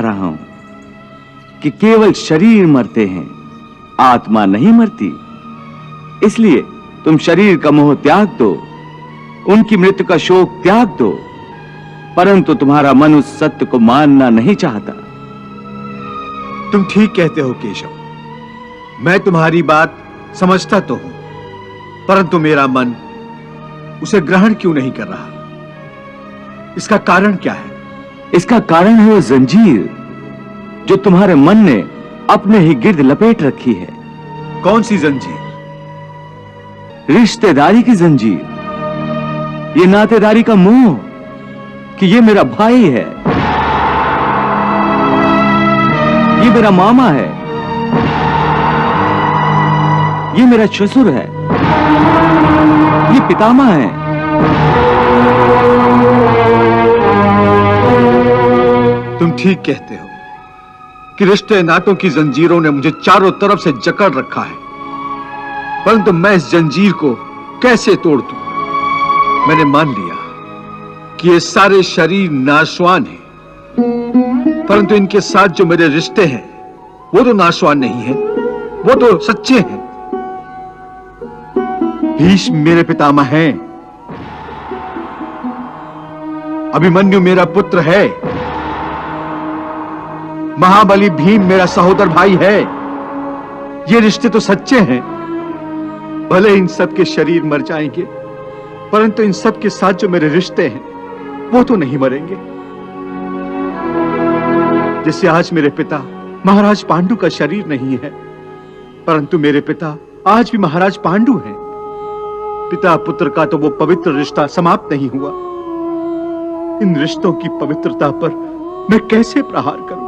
रहा हूं कि केवल शरीर मरते हैं, आत्मा नहीं मरती। इसलिए तुम शरीर का मोह त्याग दो, उनकी मृत्यु का शोक त्याग दो, परंतु तुम्हारा मन उस सत्य को मानना नहीं चाहता। तुम ठीक कहते हो केशव, मैं तुम्हारी बात समझता तो हूं, परंतु मेरा मन उसे ग्रहण क्यों नहीं कर रहा? इसका कारण क्या है? इसका कारण है वो जंजीर जो तुम्हारे मन ने अपने ही गिर्द लपेट रखी है। कौन सी जंजीर? रिश्तेदारी की जंजीर, ये नातेदारी का मोह कि ये मेरा भाई है, ये मेरा मामा है, ये मेरा ससुर है, ये पितामह है। तुम ठीक कहते हो कि रिश्ते नातों की जंजीरों ने मुझे चारों तरफ से जकड़ रखा है, परंतु मैं इस जंजीर को कैसे तोड़ दूं? मैंने मान लिया कि ये सारे शरीर नाशवान हैं, परंतु इनके साथ जो मेरे रिश्ते हैं वो तो नाशवान नहीं है, वो तो सच्चे हैं। भीष्म मेरे पितामह हैं, अभिमन्यु मेरा पुत्र है, महाबली भीम मेरा सहोदर भाई है। ये रिश्ते तो सच्चे हैं। भले इन सब के शरीर मर जाएंगे, परंतु इन सब के साथ जो मेरे रिश्ते हैं वो तो नहीं मरेंगे। जैसे आज मेरे पिता महाराज पांडु का शरीर नहीं है, परंतु मेरे पिता आज भी महाराज पांडु हैं। पिता पुत्र का तो वो पवित्र रिश्ता समाप्त नहीं हुआ। इन रिश्तों की पवित्रता पर मैं कैसे प्रहार करूं?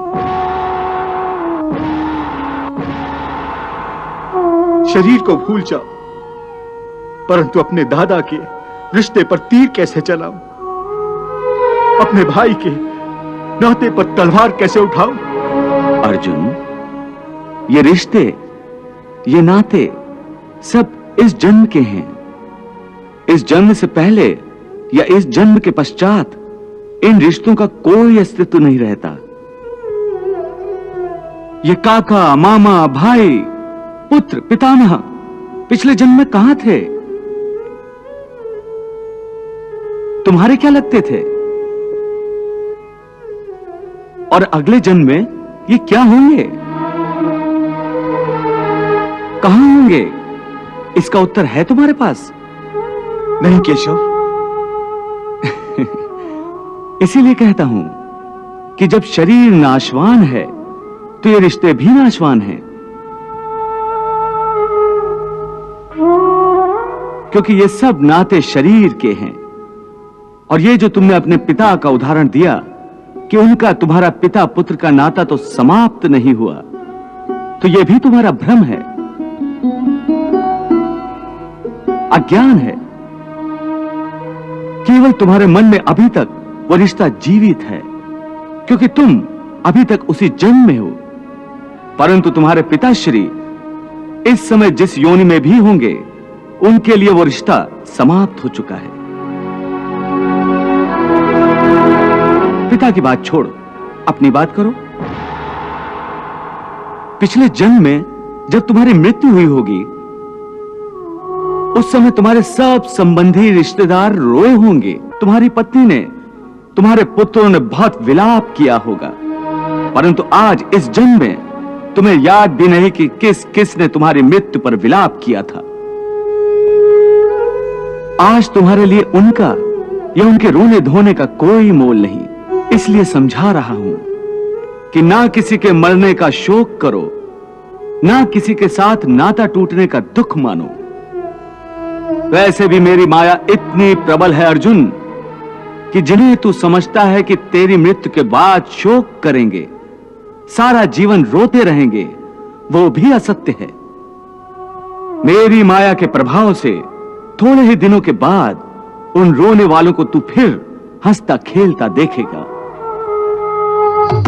शरीर को भूल जाओ, परंतु अपने दादा के रिश्ते पर तीर कैसे चलाऊं? अपने भाई के नाते पर तलवार कैसे उठाऊं? अर्जुन, ये रिश्ते, ये नाते सब इस जन्म के हैं। इस जन्म से पहले या इस जन्म के पश्चात इन रिश्तों का कोई अस्तित्व नहीं रहता। ये काका, मामा, भाई, पुत्र, पितामह पिछले जन्म में कहां थे? तुम्हारे क्या लगते थे? और अगले जन्म में ये क्या होंगे, कहां होंगे? इसका उत्तर है तुम्हारे पास? नहीं केशव। इसीलिए कहता हूं कि जब शरीर नाशवान है तो ये रिश्ते भी नाशवान हैं, क्योंकि ये सब नाते शरीर के हैं। और ये जो तुमने अपने पिता का उदाहरण दिया कि उनका तुम्हारा पिता पुत्र का नाता तो समाप्त नहीं हुआ, तो यह भी तुम्हारा भ्रम है, अज्ञान है। केवल तुम्हारे मन में अभी तक वो रिश्ता जीवित है, क्योंकि तुम अभी तक उसी जन्म में हो, परंतु तुम्हारे पिताश्री इस समय जिस योनि में भी होंगे, उनके लिए वो रिश्ता समाप्त हो चुका है। पिता की बात छोड़ो, अपनी बात करो। पिछले जन्म में जब तुम्हारी मृत्यु हुई होगी, उस समय तुम्हारे सब संबंधी रिश्तेदार रोए होंगे। तुम्हारी पत्नी ने, तुम्हारे पुत्रों ने बहुत विलाप किया होगा, परंतु आज इस जन्म में तुम्हें याद भी नहीं कि किस किस ने तुम्हारी मृत्यु पर विलाप किया था। आज तुम्हारे लिए उनका या उनके रोने धोने का कोई मोल नहीं। इसलिए समझा रहा हूं कि ना किसी के मरने का शोक करो, ना किसी के साथ नाता टूटने का दुख मानो। वैसे भी मेरी माया इतनी प्रबल है अर्जुन, कि जिन्हें तू समझता है कि तेरी मृत्यु के बाद शोक करेंगे, सारा जीवन रोते रहेंगे, वो भी असत्य है। मेरी माया के प्रभाव से थोड़े ही दिनों के बाद उन रोने वालों को तू फिर हंसता खेलता देखेगा।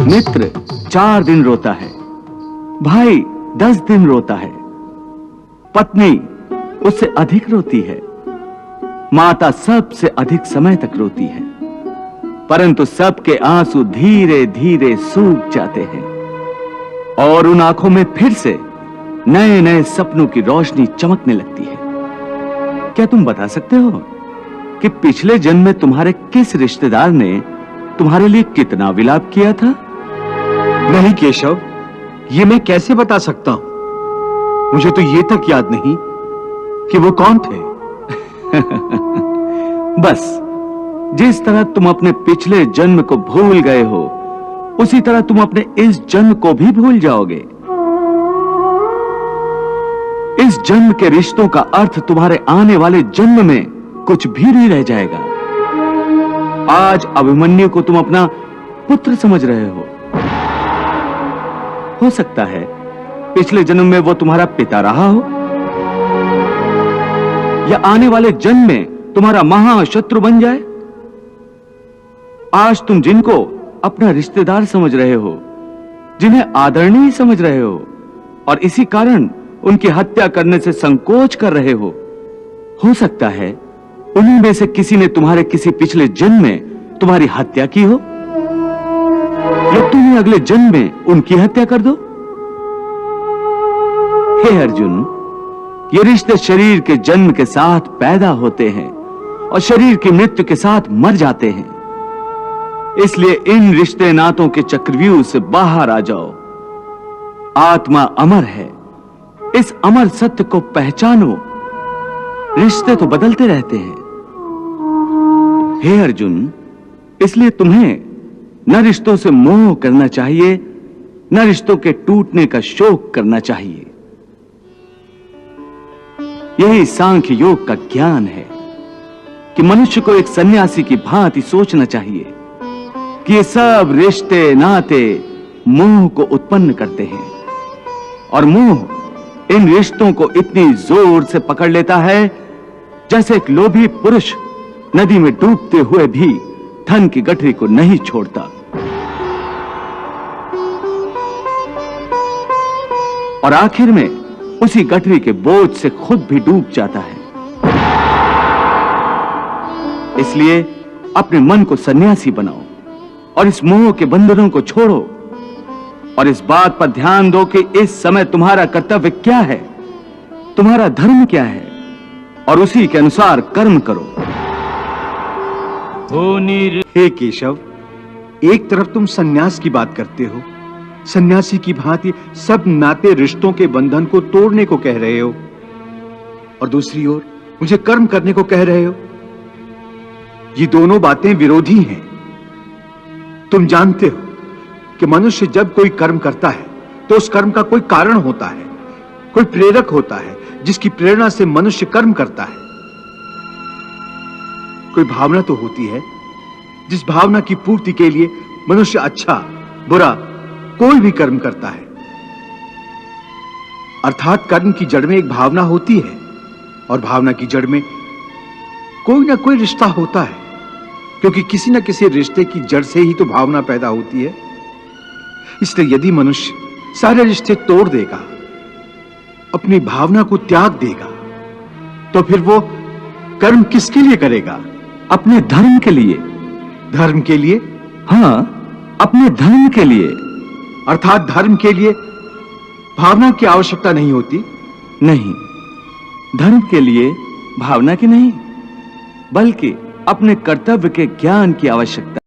मित्र 4 दिन रोता है, भाई 10 दिन रोता है, पत्नी उससे अधिक रोती है, माता सबसे अधिक समय तक रोती है। परंतु सबके आंसू धीरे धीरे सूख जाते हैं और उन आंखों में फिर से नए नए सपनों की रोशनी चमकने लगती है। क्या तुम बता सकते हो कि पिछले जन्म में तुम्हारे किस रिश्तेदार ने तुम्हारे लिए कितना विलाप किया था? नहीं केशव, ये मैं कैसे बता सकता हूं? मुझे तो ये तक याद नहीं कि वो कौन थे। बस जिस तरह तुम अपने पिछले जन्म को भूल गए हो, उसी तरह तुम अपने इस जन्म को भी भूल जाओगे। इस जन्म के रिश्तों का अर्थ तुम्हारे आने वाले जन्म में कुछ भी नहीं रह जाएगा। आज अभिमन्यु को तुम अपना पुत्र समझ रहे हो सकता है पिछले जन्म में वो तुम्हारा पिता रहा हो, या आने वाले जन्म में तुम्हारा महाशत्रु बन जाए। आज तुम जिनको अपना रिश्तेदार समझ रहे हो, जिन्हें आदरणीय समझ रहे हो, और इसी कारण उनकी हत्या करने से संकोच कर रहे हो सकता है उन्हीं में से किसी ने तुम्हारे किसी पिछले जन्म में तुम्हारी हत्या की हो, या तुम्हें अगले जन्म में उनकी हत्या कर दो। हे अर्जुन, ये रिश्ते शरीर के जन्म के साथ पैदा होते हैं और शरीर की मृत्यु के साथ मर जाते हैं। इसलिए इन रिश्ते नातों के चक्रव्यूह से बाहर आ जाओ। आत्मा अमर है, इस अमर सत्य को पहचानो। रिश्ते तो बदलते रहते हैं। हे अर्जुन, इसलिए तुम्हें न रिश्तों से मोह करना चाहिए, न रिश्तों के टूटने का शोक करना चाहिए। यही सांख्य योग का ज्ञान है कि मनुष्य को एक सन्यासी की भांति सोचना चाहिए कि ये सब रिश्ते नाते मोह को उत्पन्न करते हैं, और मोह इन रिश्तों को इतनी जोर से पकड़ लेता है जैसे एक लोभी पुरुष नदी में डूबते हुए भी धन की गठरी को नहीं छोड़ता। और आखिर में उसी गठरी के बोझ से खुद भी डूब जाता है। इसलिए अपने मन को सन्यासी बनाओ और इस मोह के बंधनों को छोड़ो, और इस बात पर ध्यान दो कि इस समय तुम्हारा कर्तव्य क्या है, तुम्हारा धर्म क्या है, और उसी के अनुसार कर्म करो। हे केशव, एक तरफ तुम सन्यास की बात करते हो, सन्यासी की भांति सब नाते रिश्तों के बंधन को तोड़ने को कह रहे हो, और दूसरी ओर मुझे कर्म करने को कह रहे हो। ये दोनों बातें विरोधी हैं। तुम जानते हो कि मनुष्य जब कोई कर्म करता है तो उस कर्म का कोई कारण होता है, कोई प्रेरक होता है जिसकी प्रेरणा से मनुष्य कर्म करता है। कोई भावना तो होती है जिस भावना की पूर्ति के लिए मनुष्य अच्छा बुरा कोई भी कर्म करता है। अर्थात कर्म की जड़ में एक भावना होती है, और भावना की जड़ में कोई ना कोई रिश्ता होता है, क्योंकि किसी न किसी रिश्ते की जड़ से ही तो भावना पैदा होती है। इसलिए यदि मनुष्य सारे रिश्ते तोड़ देगा, अपनी भावना को त्याग देगा, तो फिर वो कर्म किसके लिए करेगा? अपने धर्म के लिए। धर्म के लिए? हाँ, अपने धर्म के लिए। अर्थात धर्म के लिए भावना की आवश्यकता नहीं होती? नहीं, धर्म के लिए भावना की नहीं, बल्कि अपने कर्तव्य के ज्ञान की आवश्यकता